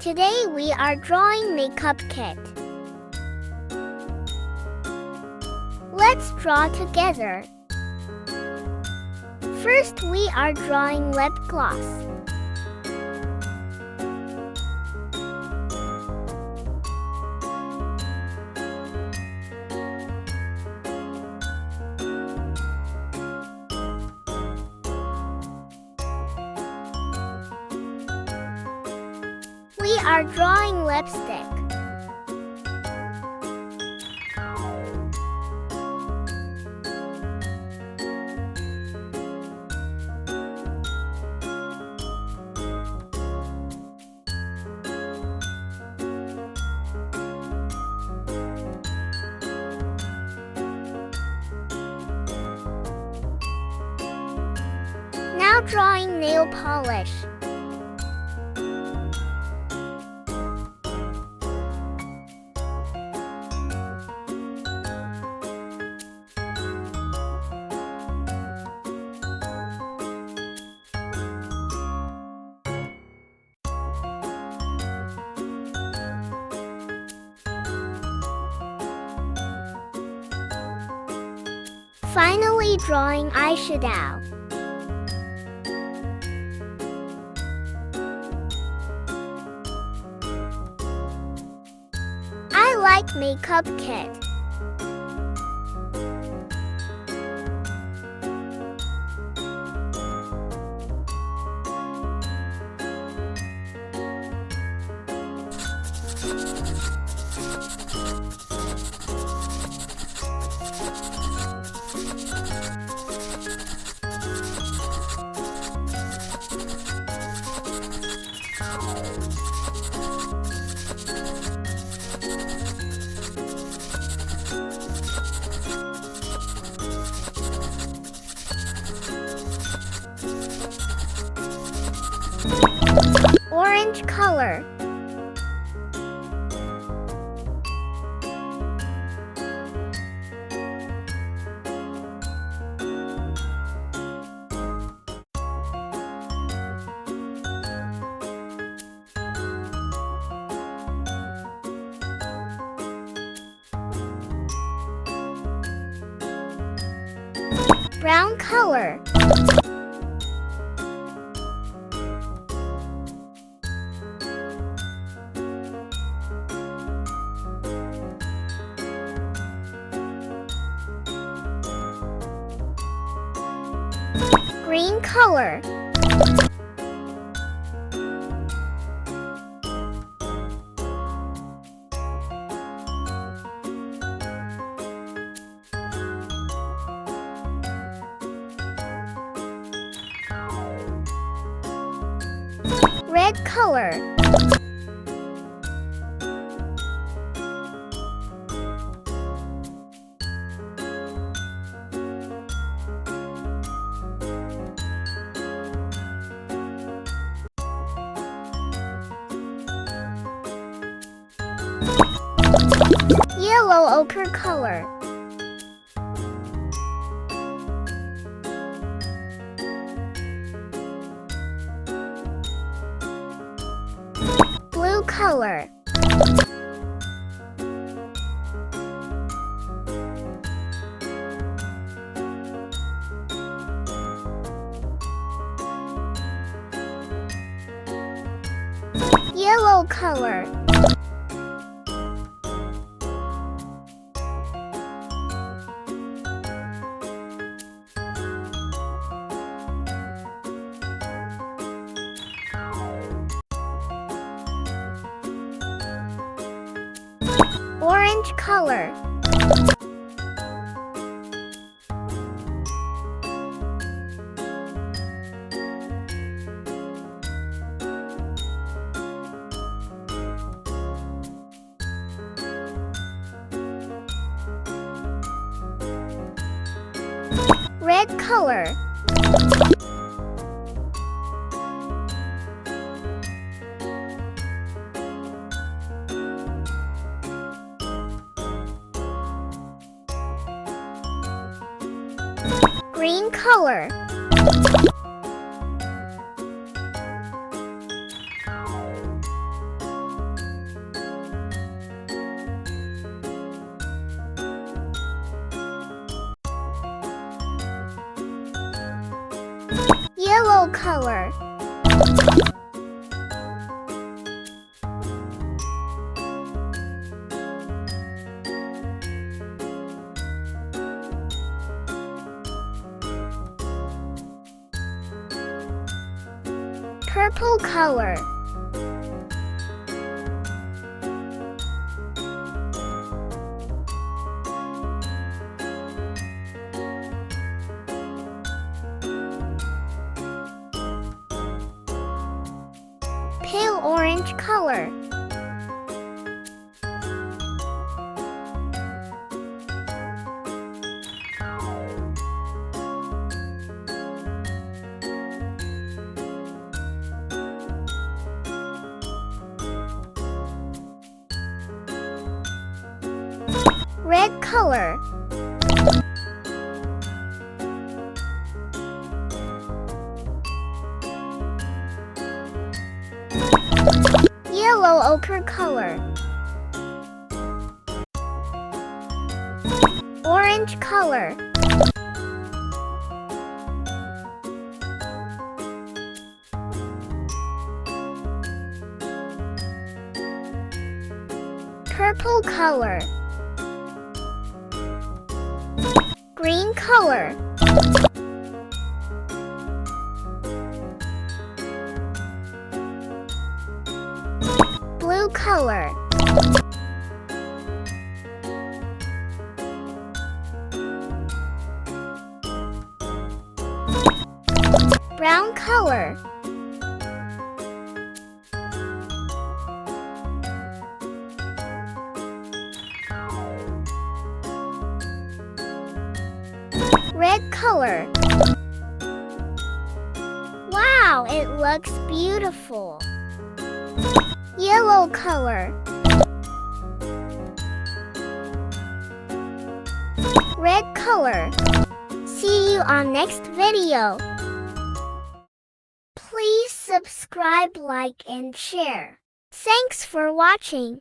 Today we are drawing makeup kit. Let's draw together. First we are drawing lip gloss. We are drawing lipstick. Now drawing nail polish. Finally drawing eyeshadow. I like makeup kit. Orange color. Brown color. Green color. Red color. Yellow ochre color. Blue color. Yellow color. Orange color. Red color. Green color. Yellow color. Purple color. Pale orange color. Red color. Yellow ochre color. Orange color. Purple color. Green color. Blue color. Brown color. Red color. Wow, it looks beautiful. Yellow color. Red color. See you on next video. Please subscribe, like, and share. Thanks for watching.